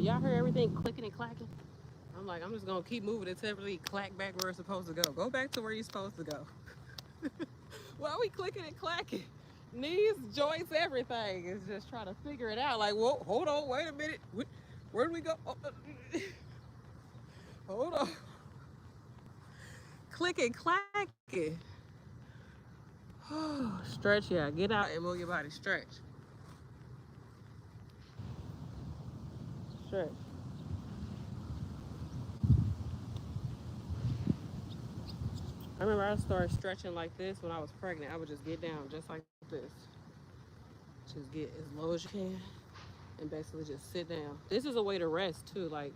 Do y'all hear everything clicking and clacking? I'm like, I'm just gonna keep moving until it clack back where it's supposed to go. Go back to where you're supposed to go. Why are we clicking and clacking? Knees, joints, everything. Is just trying to figure it out. Like, whoa, hold on, wait a minute. Where do we go? Oh, hold on. Clicking, clacking. Stretch, yeah. Get out and move your body. Stretch. Stretch. I remember I started stretching like this when I was pregnant. I would just get down just like this. Just get as low as you can and basically just sit down. This is a way to rest too. Like,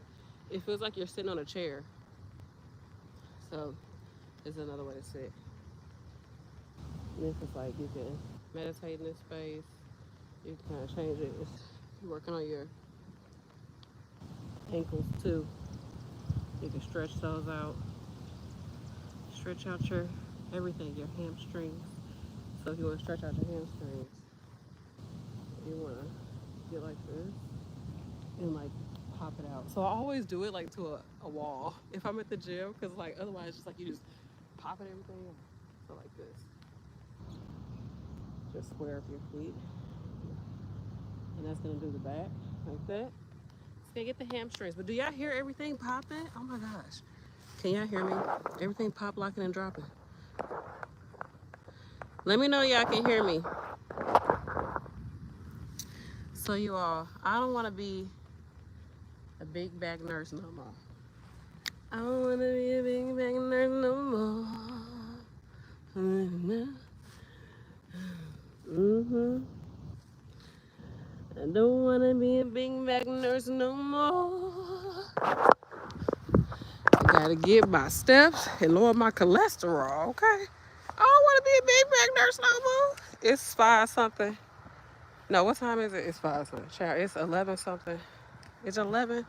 it feels like you're sitting on a chair. So it's another way to sit. This is like you can meditate in this space. You can kind of change it. You're working on your ankles too. You can stretch those out. Stretch out your everything, your hamstrings. So if you want to stretch out your hamstrings, you want to get like this and like pop it out. So I always do it like to a wall if I'm at the gym, because like otherwise just like you just popping everything out. So like this. Just square up your feet. And that's gonna do the back like that. It's gonna get the hamstrings. But do y'all hear everything popping? Oh my gosh. Can y'all hear me? Everything pop, locking, and dropping. Let me know y'all can hear me. So you all, I don't want to be a big back nurse no more. I don't want to be a big back nurse no more. I don't want to be a big back nurse no more. I gotta get my steps and lower my cholesterol, okay? I don't want to be a big back nurse no more. It's 5 something. No, what time is it? It's 5 something. Child, it's 11 something. It's 11.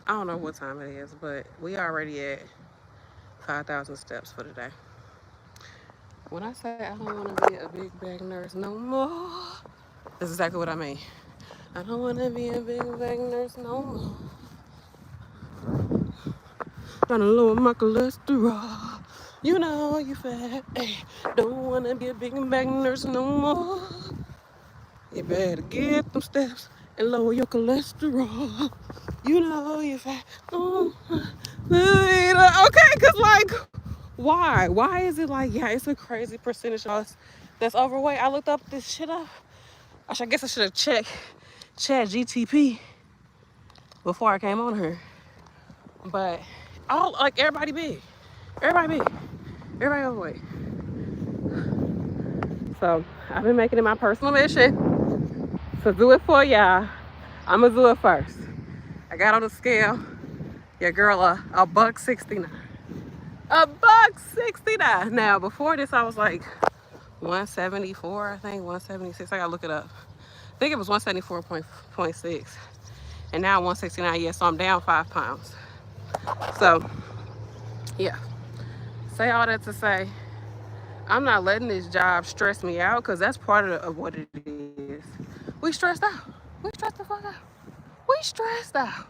I don't know what time it is, but we already at 5,000 steps for the day. When I say I don't want to be a big back nurse no more, that's exactly what I mean. I don't want to be a big back nurse no more. Trying to lower my cholesterol. You know you fat. Ay, don't want to be a big back nurse no more. You better get them steps and lower your cholesterol. You know you fat. Okay, because like, why? Why is it like, yeah, it's a crazy percentage of us that's overweight. I looked up this shit up. I guess I should have checked Chat GTP before I came on here. But all like everybody big. Everybody big. Everybody overweight. So I've been making it my personal mission to do it for y'all. I'ma do it first. I got on the scale. Your girl a buck 69. A buck 69. Now before this I was like 174, I think 176. I gotta look it up. I think it was 174.6. And now 169, yeah, so I'm down 5 pounds. So yeah. Say all that to say, I'm not letting this job stress me out, because that's part of what it is. We stressed out. We stressed the fuck out. We stressed out.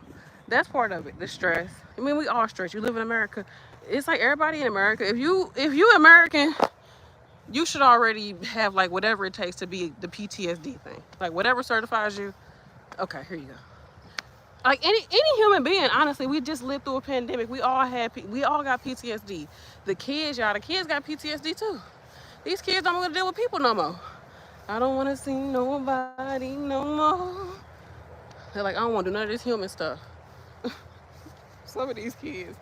That's part of it, the stress. I mean, we all stressed. You live in America. It's like everybody in America. If you American, you should already have like whatever it takes to be the PTSD thing. Like whatever certifies you. Okay, here you go. Like any human being, honestly, we just lived through a pandemic. We all got PTSD. The kids got PTSD too. These kids don't want to deal with people no more. I don't want to see nobody no more. They're like, I don't want to do none of this human stuff. Some of these kids,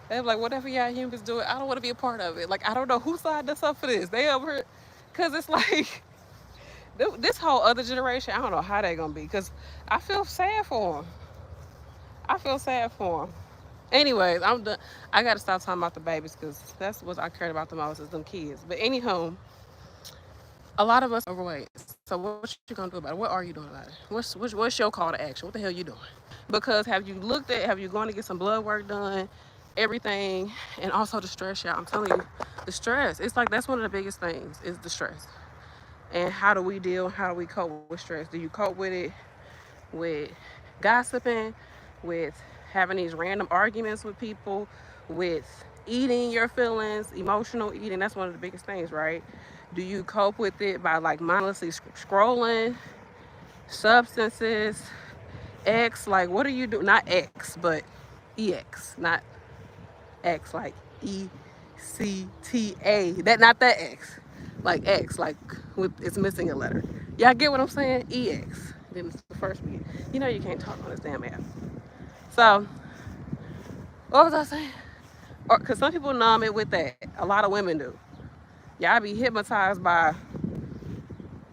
they're like, whatever y'all humans do it, I don't want to be a part of it. Like, I don't know who signed us up for this. They over here, because it's like, this whole other generation, I don't know how they're going to be, because I feel sad for them. I feel sad for them. Anyways, I'm done. I got to stop talking about the babies, because that's what I cared about the most is them kids. But anyhow, a lot of us are overweight. So what you going to do about it? What are you doing about it? What's your call to action? What the hell you doing? Because have you gone to get some blood work done, everything, and also the stress, y'all. I'm telling you, the stress. It's like that's one of the biggest things is the stress. And how do we cope with stress? Do you cope with it with gossiping? with having these random arguments with people, with eating your feelings, emotional eating. That's one of the biggest things, right? Do you cope with it by like mindlessly scrolling, substances, X? Like, what do you do? Not X, but EX, not X, like ECTA. That, not that X, like X, like with it's missing a letter. Y'all get what I'm saying? EX. Then it's the first one. You know you can't talk on this damn app. So, what was I saying? Because some people numb it with that. A lot of women do. Y'all be hypnotized by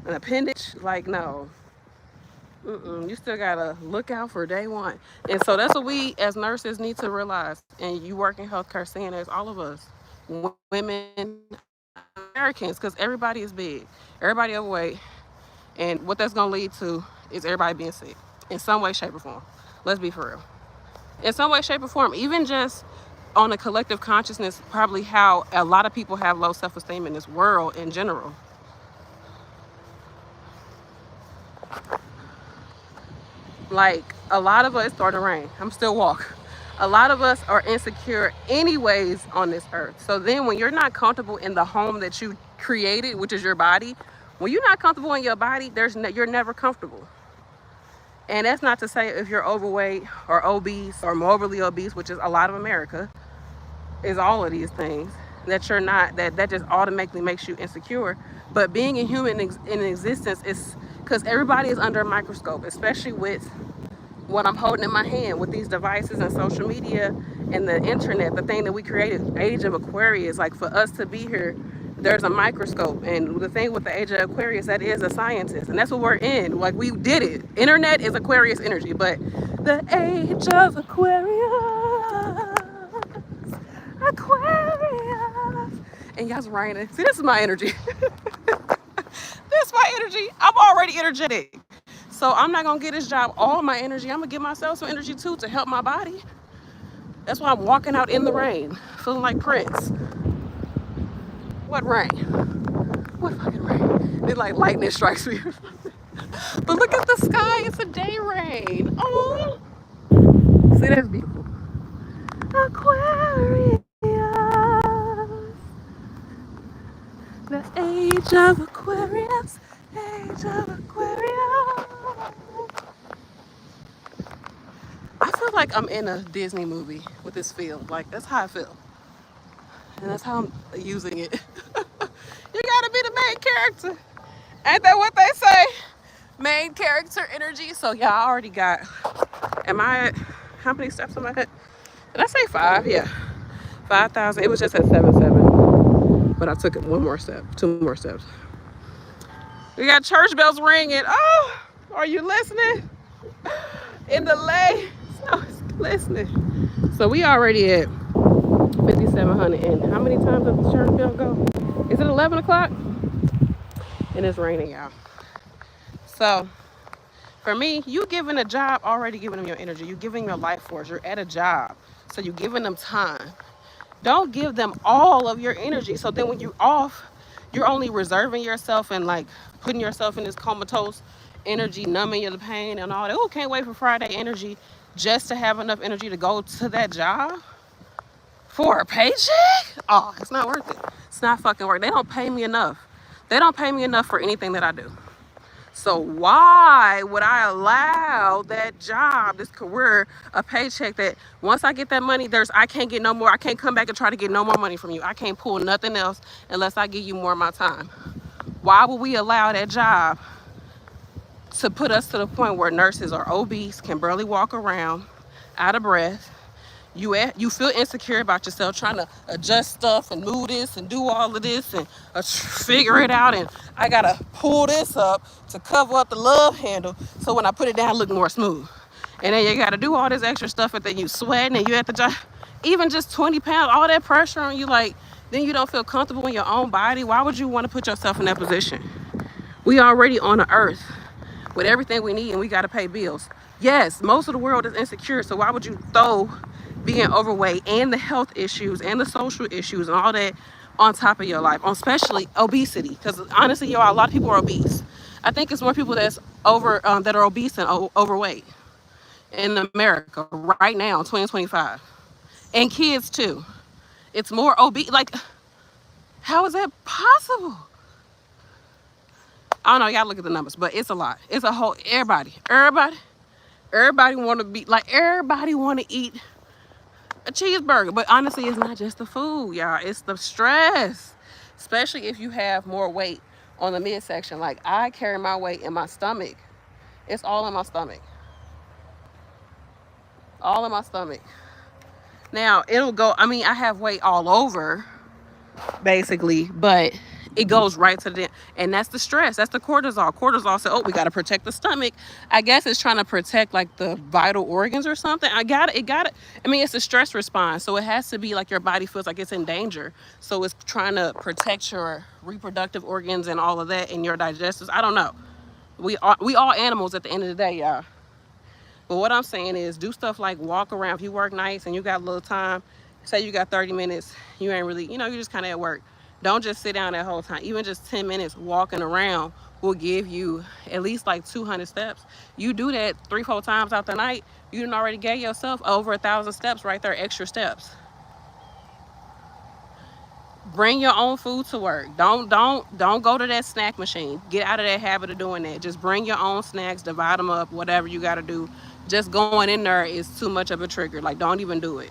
an appendage. Like, no. You still gotta look out for day one. And so that's what we as nurses need to realize. And you work in healthcare centers, all of us, women, Americans, because everybody is big, everybody overweight. And what that's gonna lead to is everybody being sick in some way, shape, or form. Let's be for real. In some way, shape, or form, even just on a collective consciousness, probably how a lot of people have low self-esteem in this world in general. Like, a lot of us, it's starting to rain, I'm still walking. A lot of us are insecure anyways on this earth. So then when you're not comfortable in the home that you created, which is your body, when you're not comfortable in your body, you're never comfortable. And that's not to say if you're overweight or obese or morbidly obese, which is a lot of America, is all of these things, that you're not, that just automatically makes you insecure. But being a human in existence is, because everybody is under a microscope, especially with what I'm holding in my hand with these devices and social media and the internet, the thing that we created, age of Aquarius. Like, for us to be here, there's a microscope. And the thing with the age of Aquarius, that is a scientist, and that's what we're in. Like, we did it. Internet is Aquarius energy, but the age of Aquarius, and y'all's raining. See, this is my energy. This is my energy. I'm already energetic. So I'm not gonna get this job all my energy. I'm gonna give myself some energy too to help my body. That's why I'm walking out in the rain, feeling like Prince. What rain? What fucking rain? It's like lightning strikes me. But look at the sky, it's a day rain. Oh, see, that's beautiful. Aquarius, the age of Aquarius, age of Aquarius. I feel like I'm in a Disney movie with this feel. Like, that's how I feel. And that's how I'm using it. You gotta be the main character. Ain't that what they say? Main character energy. So yeah, I already got, how many steps am I at? Did I say 5? Yeah. 5,000. It was just at 7,700. But I took it 1 more step, 2 more steps. We got church bells ringing. Oh, are you listening? In the lay. So listening. So we already at 5,700. And how many times does the church bell go? Is it 11 o'clock? And it's raining, y'all. So for me, you giving a job, already giving them your energy. You giving your life force. You're at a job. So you're giving them time. Don't give them all of your energy. So then when you're off, you're only reserving yourself and like putting yourself in this comatose energy, numbing the pain and all that. Oh, can't wait for Friday energy, just to have enough energy to go to that job for a paycheck. Oh, it's not worth it. It's not fucking worth it. They don't pay me enough. They don't pay me enough for anything that I do. So why would I allow that job, this career, a paycheck that once I get that money, I can't get no more. I can't come back and try to get no more money from you. I can't pull nothing else unless I give you more of my time. Why would we allow that job to put us to the point where nurses are obese, can barely walk around, out of breath? You feel insecure about yourself, trying to adjust stuff and move this and do all of this and figure it out, and I gotta pull this up to cover up the love handle so when I put it down, it look more smooth. And then you gotta do all this extra stuff, and then you sweating and you at the job, even just 20 pounds, all that pressure on you, like, then you don't feel comfortable in your own body. Why would you want to put yourself in that position? We already on the earth with everything we need, and we gotta pay bills. Yes, most of the world is insecure, so why would you throw being overweight and the health issues and the social issues and all that on top of your life, on especially obesity? Because honestly, y'all, a lot of people are obese. I think it's more people that are obese and overweight. in America right now, 2025. And kids too. It's more obese. Like, how is that possible? I don't know, y'all look at the numbers, but it's a lot. It's a whole, everybody want to be, like, everybody want to eat a cheeseburger. But honestly, it's not just the food, y'all. It's the stress. Especially if you have more weight on the midsection. Like, I carry my weight in my stomach. It's all in my stomach. All in my stomach. Now, it'll go, I mean, I have weight all over, basically, but it goes right to the, and that's the stress. That's the cortisol. Cortisol said, oh, we got to protect the stomach. I guess it's trying to protect like the vital organs or something. I mean, it's a stress response. So it has to be like your body feels like it's in danger. So it's trying to protect your reproductive organs and all of that and your digestives. I don't know. We all animals at the end of the day, y'all. But what I'm saying is do stuff like walk around. If you work nights and you got a little time, say you got 30 minutes, you ain't really, you're just kind of at work. Don't just sit down that whole time. Even just 10 minutes walking around will give you at least like 200 steps. You do that 3-4 times out the night, you done already gave yourself over 1,000 steps right there, extra steps. Bring your own food to work. Don't go to that snack machine. Get out of that habit of doing that. Just bring your own snacks, divide them up, whatever you got to do. Just going in there is too much of a trigger. Like, don't even do it.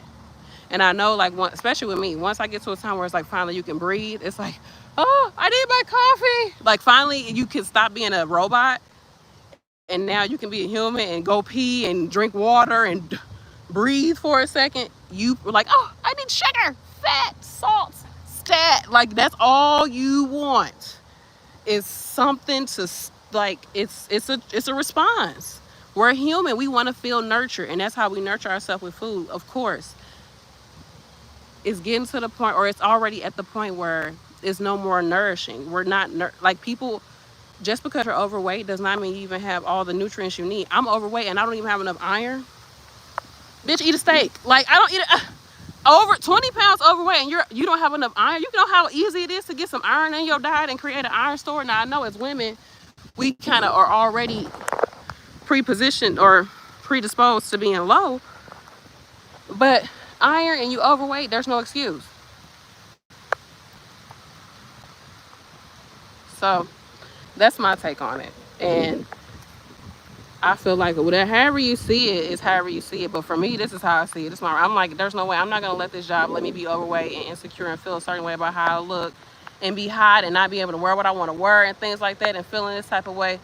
And I know, like, especially with me, once I get to a time where it's like finally you can breathe, it's like, oh, I need my coffee. Like, finally you can stop being a robot and now you can be a human and go pee and drink water and breathe for a second. You were like, oh, I need sugar, fat, salt, stat. Like, that's all you want is something to, like, it's a response. We're human. We want to feel nurtured, and that's how we nurture ourselves with food. Of course, it's getting to the point, or it's already at the point where it's no more nourishing. We're not like people. Just because you're overweight does not mean you even have all the nutrients you need. I'm overweight and I don't even have enough iron. Bitch, eat a steak. Like, I don't eat it. Over 20 pounds overweight and you don't have enough iron. You know how easy it is to get some iron in your diet and create an iron store. Now, I know as women, we kind of are already pre-positioned or predisposed to being low, but iron and you overweight, there's no excuse. So that's my take on it. And I feel like however you see it is however you see it. But for me, this is how I see it. I'm like, there's no way. I'm not going to let this job let me be overweight and insecure and feel a certain way about how I look and be hot and not be able to wear what I want to wear and things like that and feeling this type of way.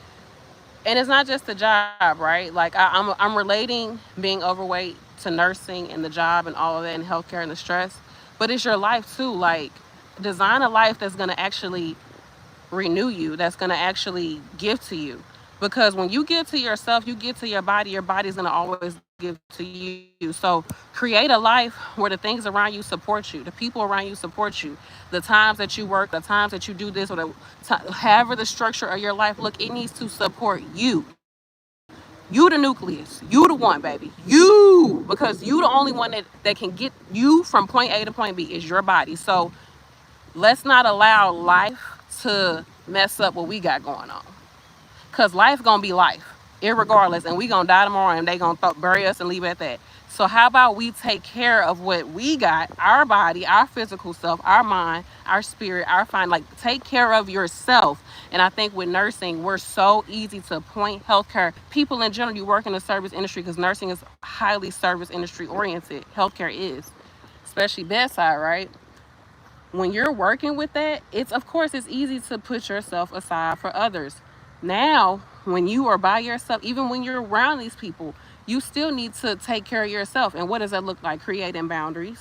And it's not just the job, right? Like, I'm relating being overweight to nursing and the job and all of that and healthcare and the stress. But it's your life too. Like, design a life that's going to actually renew you, that's going to actually give to you. Because when you give to yourself, you give to your body's going to always give to you. So create a life where the things around you support you, the people around you support you, the times that you work, the times that you do this, or however the structure of your life look, it needs to support you. You the nucleus. You the one, baby. You, because you the only one that can get you from point A to point B is your body. So let's not allow life to mess up what we got going on. Because life gonna be life, irregardless, and we gonna die tomorrow and they gonna bury us and leave it at that. So how about we take care of what we got, our body, our physical self, our mind, our spirit, our fine, like, take care of yourself. And I think with nursing, we're so easy to point healthcare. People in general, you work in the service industry because nursing is highly service industry oriented. Healthcare is, especially bedside, right? When you're working with that, it's easy to put yourself aside for others. Now, when you are by yourself, even when you're around these people, you still need to take care of yourself. And what does that look like? Creating boundaries.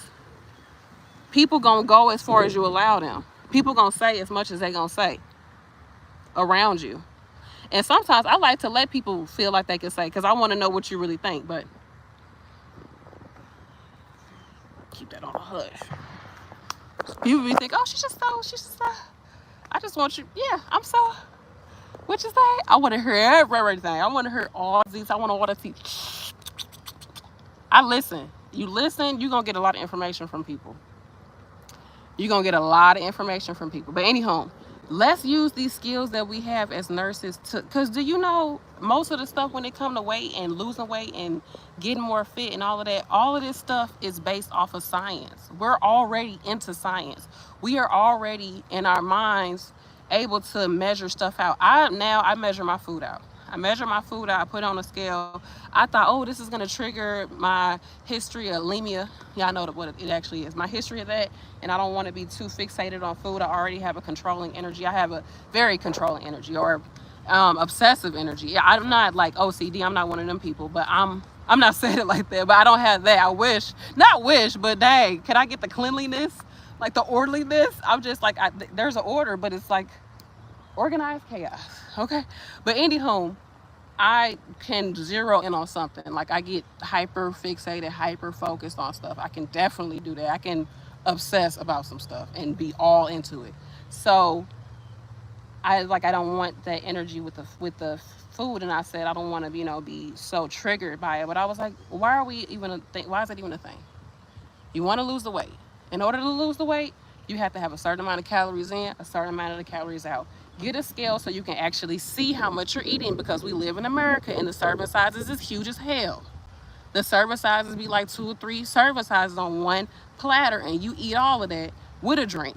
People gonna go as far as you allow them. People gonna say as much as they gonna say around you. And sometimes I like to let people feel like they can say, because I want to know what you really think. But keep that on a hush. People be thinking, oh, she's just so, I just want you, yeah, I'm so. What you say? I want to hear everything. I want to hear all these. I want all the teeth. I listen. You listen, you're going to get a lot of information from people. You're going to get a lot of information from people. But anyhow, Let's use these skills that we have as nurses to, because do you know most of the stuff when it comes to weight and losing weight and getting more fit and all of this stuff is based off of science. We're already into science. We are already in our minds able to measure stuff out. I measure my food out. I measure my food out, I put it on a scale. I thought, oh, this is gonna trigger my history of bulimia. Y'all know what it actually is. My history of that, and I don't want to be too fixated on food. I already have a controlling energy. I have a very controlling energy, or obsessive energy. Yeah, I'm not like OCD. I'm not one of them people, but I'm not saying it like that, but I don't have that. I wish, not wish, but dang, can I get the cleanliness, like the orderliness? I'm just like, there's an order, but it's like organized chaos. Okay, but anywho, I can zero in on something. Like I get hyper fixated, hyper focused on stuff. I can definitely do that. I can obsess about some stuff and be all into it. So I don't want that energy with the food, and I said I don't want to be so triggered by it. But I was like, why are we even a thing? Why is it even a thing? You want to lose the weight. In order to lose the weight, you have to have a certain amount of calories in, a certain amount of the calories out. Get a scale so you can actually see how much you're eating, because we live in America and the serving sizes is huge as hell. The serving sizes be like 2 or 3 serving sizes on one platter, and you eat all of that with a drink.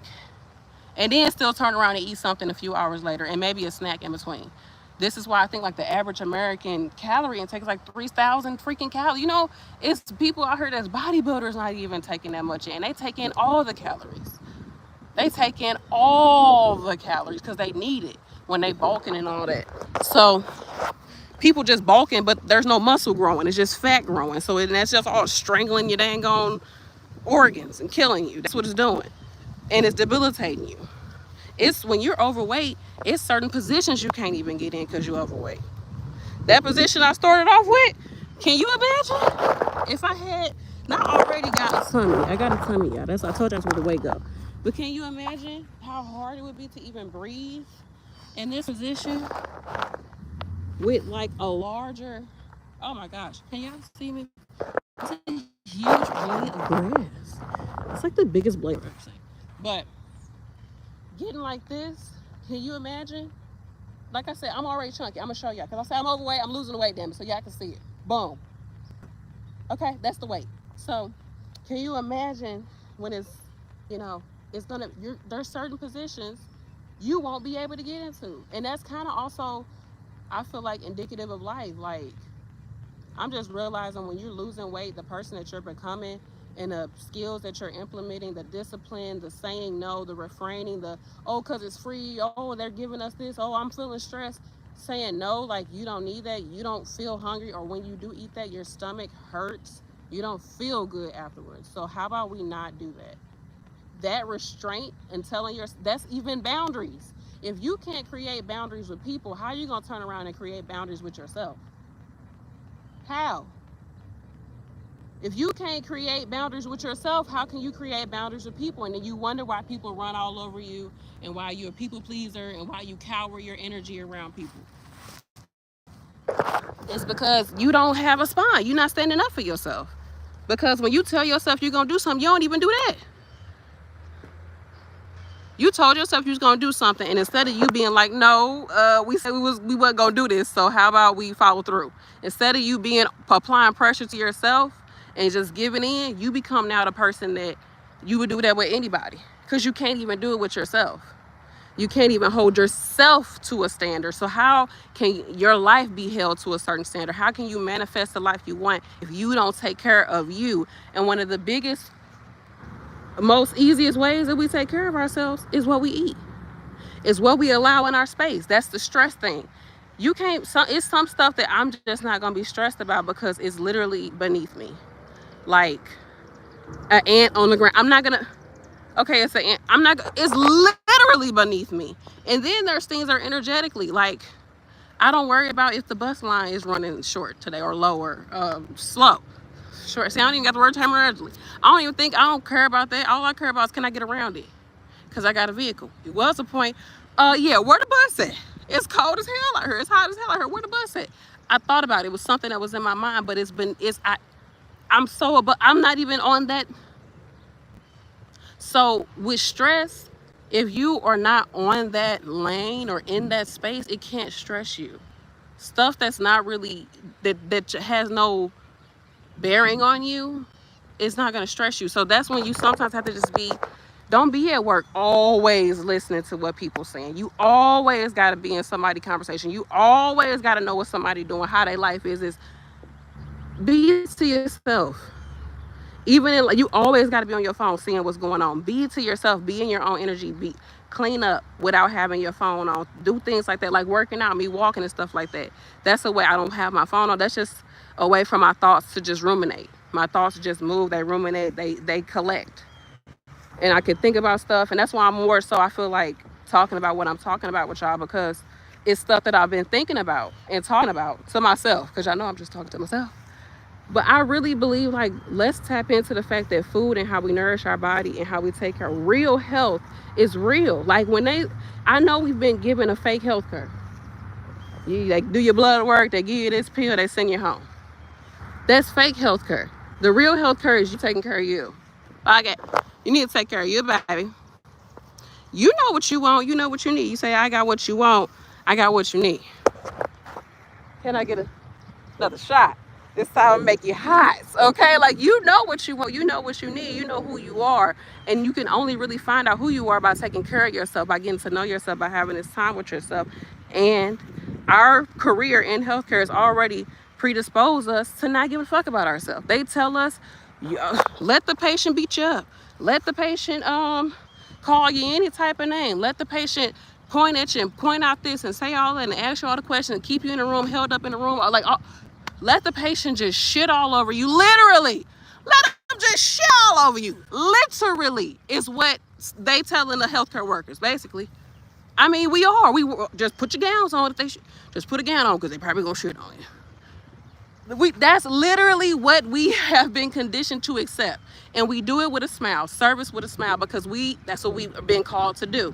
And then still turn around and eat something a few hours later and maybe a snack in between. This is why I think like the average American calorie intake is like 3,000 freaking calories. It's people out here that's bodybuilders not even taking that much in. They take in all the calories. They take in all the calories because they need it when they bulking and all that. So people just bulking, but there's no muscle growing. It's just fat growing. So that's just all strangling your dang on organs and killing you. That's what it's doing. And it's debilitating you. It's when you're overweight, it's certain positions you can't even get in because you're overweight. That position I started off with, can you imagine if I had not already got a tummy? I got a tummy, y'all. I told you that's where the weight go. But can you imagine how hard it would be to even breathe in this position with like a larger, oh my gosh, can y'all see me? It's a huge blade of grass. It's like the biggest blade I've ever seen. But getting like this, can you imagine? Like I said, I'm already chunky. I'm gonna show y'all, because I said I'm overweight, I'm losing the weight, damn it, so y'all can see it. Boom. Okay, that's the weight. So can you imagine when it's, there's certain positions you won't be able to get into. And that's kind of also, I feel like, indicative of life. Like, I'm just realizing when you're losing weight, the person that you're becoming and the skills that you're implementing, the discipline, the saying no, the refraining, because it's free, oh, they're giving us this, oh, I'm feeling stressed. Saying no, like you don't need that, you don't feel hungry, or when you do eat that, your stomach hurts, you don't feel good afterwards. So how about we not do that? That restraint and that's even boundaries. If you can't create boundaries with people, how are you going to turn around and create boundaries with yourself? How? If you can't create boundaries with yourself, how can you create boundaries with people? And then you wonder why people run all over you, and why you're a people pleaser, and why you cower your energy around people. It's because you don't have a spine. You're not standing up for yourself. Because when you tell yourself you're going to do something, you don't even do that. You told yourself you was going to do something, and instead of you being like, no, we said we wasn't going to do this, so how about we follow through? Instead of you applying pressure to yourself and just giving in, you become now the person that you would do that with anybody, because you can't even do it with yourself. You can't even hold yourself to a standard. So how can your life be held to a certain standard? How can you manifest the life you want if you don't take care of you? And one of the biggest, most easiest ways that we take care of ourselves is what we eat. It's what we allow in our space. That's the stress thing. It's some stuff that I'm just not going to be stressed about because it's literally beneath me. Like an ant on the ground. I'm not going to, okay, it's an ant. It's literally beneath me. And then there's things that are energetically, like, I don't worry about if the bus line is running short today or low or slow. Short. See, I don't even got the word terminology. I don't care about that. All I care about is, can I get around it? Because I got a vehicle. It was a point. Yeah, where the bus at? It's cold as hell out here. It's hot as hell out here. Where the bus at? I thought about it. It was something that was in my mind, but I'm not even on that. So with stress, If you are not on that lane or in that space, it can't stress you. Stuff that's not really, that has no bearing on you, it's not going to stress you. So that's when you sometimes have to just be, don't be at work always listening to what people saying. You always got to be in somebody's conversation. You always got to know what somebody doing, how their life is be to yourself. Even in, you always got to be on your phone seeing what's going on. Be to yourself. Be in your own energy. Be clean up without having your phone on. Do things like that, like working out, me walking and stuff like that. That's a way I don't have my phone on. That's just a way for my thoughts to just ruminate. My thoughts just move. They ruminate. They collect. And I can think about stuff. And that's why I'm more so, I feel like, talking about what I'm talking about with y'all, because it's stuff that I've been thinking about and talking about to myself, because y'all know I'm just talking to myself. But I really believe, like, let's tap into the fact that food and how we nourish our body and how we take care of real health is real. Like, I know we've been given a fake health care. They do your blood work, they give you this pill, they send you home. That's fake health care. The real health care is you taking care of you. Okay, you need to take care of your baby. You know what you want, you know what you need. You say, I got what you want, I got what you need. Can I get another shot? This time make you hot, okay? Like, you know what you want, you know what you need, you know who you are, and you can only really find out who you are by taking care of yourself, by getting to know yourself, by having this time with yourself. And our career in healthcare has already predisposed us to not give a fuck about ourselves. They tell us, let the patient beat you up, let the patient call you any type of name, let the patient point at you and point out this and say all that and ask you all the questions and keep you in the room, held up in the room, like, let the patient just shit all over you. Literally. Let them just shit all over you. Literally is what they telling the healthcare workers, basically. I mean, we just put your gowns on if they just put a gown on, because they probably gonna shit on you. That's literally what we have been conditioned to accept. And we do it with a smile, service with a smile, because that's what we've been called to do.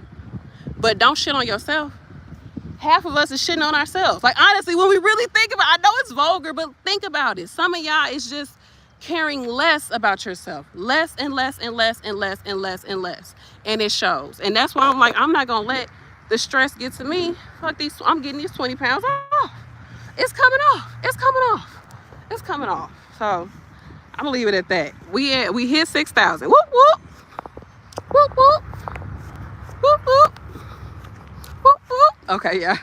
But don't shit on yourself. Half of us is shitting on ourselves. Like, honestly, when we really think about it, I know it's vulgar, but think about it. Some of y'all is just caring less about yourself. Less and less and less and less and less and less. And it shows. And that's why I'm like, I'm not going to let the stress get to me. Fuck these, I'm getting these 20 pounds off. It's coming off. It's coming off. It's coming off. So, I'm going to leave it at that. We hit 6,000. Whoop, whoop. Whoop, whoop. Whoop, whoop. Okay, yeah.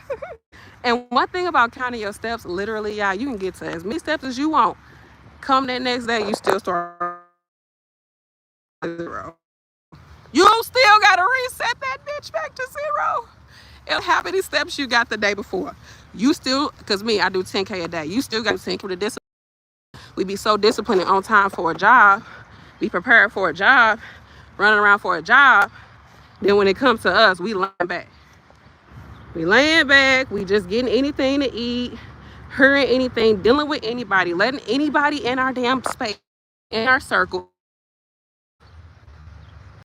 And one thing about counting your steps, literally, yeah, you can get to as many steps as you want. Come that next day, you still start 0. You still gotta reset that bitch back to 0. And how many steps you got the day before? You still, because me, I do 10K a day. You still got to think of the discipline. We be so disciplined and on time for a job, be prepared for a job, running around for a job. Then when it comes to us, we laying back. We laying back, we just getting anything to eat, hearing anything, dealing with anybody, letting anybody in our damn space, in our circle,